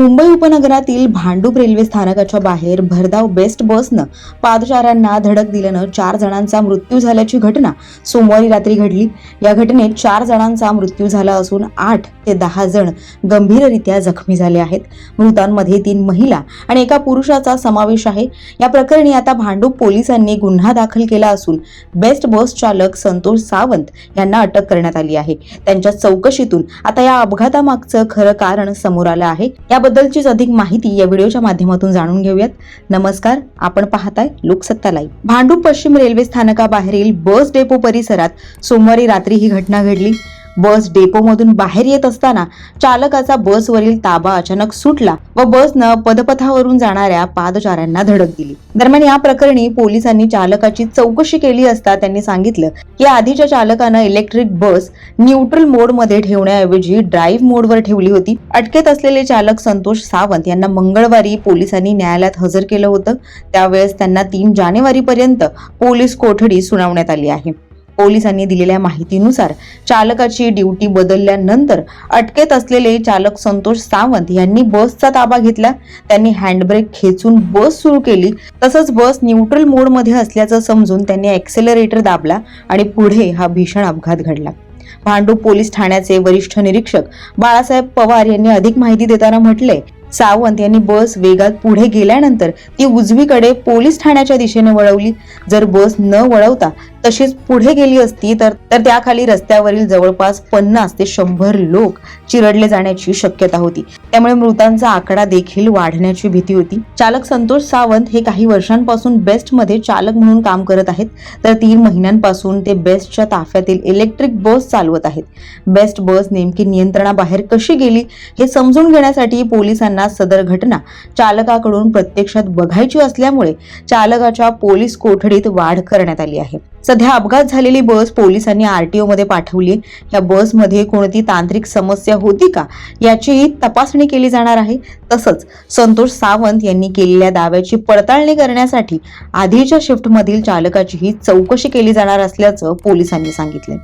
मुंबई उपनगरातील भांडूप रेल्वे स्थानकाच्या बाहेर भरधाव बेस्ट बसनं पादचाऱ्यांना धडक दिल्यानं 4 जणांचा मृत्यू झाल्याची घटना सोमवारी रात्री घडली। या घटनेत 4 जणांचा मृत्यू झाला असून 8 ते 10 जण गंभीररित्या जखमी झाले आहेत। मृतांमध्ये 3 महिला आणि एका पुरुषाचा समावेश आहे। या प्रकरणी आता भांडूप पोलिसांनी गुन्हा दाखल केला असून बेस्ट बस चालक संतोष सावंत यांना अटक करण्यात आली आहे। त्यांच्या चौकशीतून आता या अपघातामागचं खरं कारण समोर आलं आहे। याबद्दलचीच अधिक माहिती या व्हिडिओच्या माध्यमातून जाणून घेऊयात। नमस्कार, आपण पाहताय लोकसत्ता लाईव्ह। भांडूप पश्चिम रेल्वे स्थानकाबाहेरील बस डेपो परिसरात सोमवारी रात्री ही घटना घडली। बस डेपोमधून बाहेर येत असताना चालकाचा बसवरील ताबा अचानक सुटला व बसनं पदपथावरून जाणाऱ्या पादचाऱ्यांना धडक दिली। दरम्यान या प्रकरणी पोलिसांनी चालकाची चौकशी केली असता त्यांनी सांगितलं की आधीच्या चालकानं इलेक्ट्रिक बस न्यूट्रल मोड मध्ये ठेवण्याऐवजी ड्राईव्ह मोडवर ठेवली होती। अटकेत असलेले चालक संतोष सावंत यांना मंगळवारी पोलिसांनी न्यायालयात हजर केलं होतं। त्यावेळेस त्यांना 3 जानेवारीपर्यंत पोलीस कोठडी सुनावण्यात आली आहे। पोलिसांनी दिलेल्या माहितीनुसार चालकाची ड्युटी बदलल्यानंतर अटकेत असलेले चालक संतोष सावंत यांनी बसचा ताबा घेतला। त्यांनी हँडब्रेक खेचून बस सुरू केली। तसंच बस न्यूट्रल मोड मध्ये असल्याचं समजून त्यांनी ॲक्सेलरेटर दाबला आणि पुढे हा भीषण अपघात घडला। भांडूप पोलीस ठाण्याचे वरिष्ठ निरीक्षक बाळासाहेब पवार यांनी अधिक माहिती देताना म्हटले, सावंत यांनी बस वेगात पुढे गेल्यानंतर ती उजवीकडे पोलीस ठाण्याच्या दिशेने वळवली। जर बस न वळवता तशीच पुढे गेली असती तर त्याखाली रस्त्यावरील जवळपास 50 ते 100 लोक चिरडले जाण्याची शक्यता होती। त्यामुळे मृतांचा आकडा देखील वाढण्याची भीती होती। चालक संतोष सावंत हे काही वर्षांपासून बेस्ट मध्ये चालक म्हणून काम करत आहेत, तर 3 महिन्यांपासून ते बेस्टच्या ताफ्यातील इलेक्ट्रिक बस चालवत आहेत। बेस्ट बस नेमकी नियंत्रणाबाहेर कशी गेली हे समजून घेण्यासाठी पोलिसांना सदर घटना चालकाकडून प्रत्यक्षात बघायची असल्यामुळे चालकाच्या पोलीस कोठडीत वाढ करण्यात आली आहे। सध्या अपघात झालेली बस पोलिसांनी आरटीओ मध्ये पाठवली। या बसमध्ये कोणती तांत्रिक समस्या होती का याचीही तपासणी केली जाणार आहे। तसंच संतोष सावंत यांनी केलेल्या दाव्याची पडताळणी करण्यासाठी आधीच्या शिफ्टमधील चालकाचीही चौकशी केली जाणार असल्याचं पोलिसांनी सांगितले।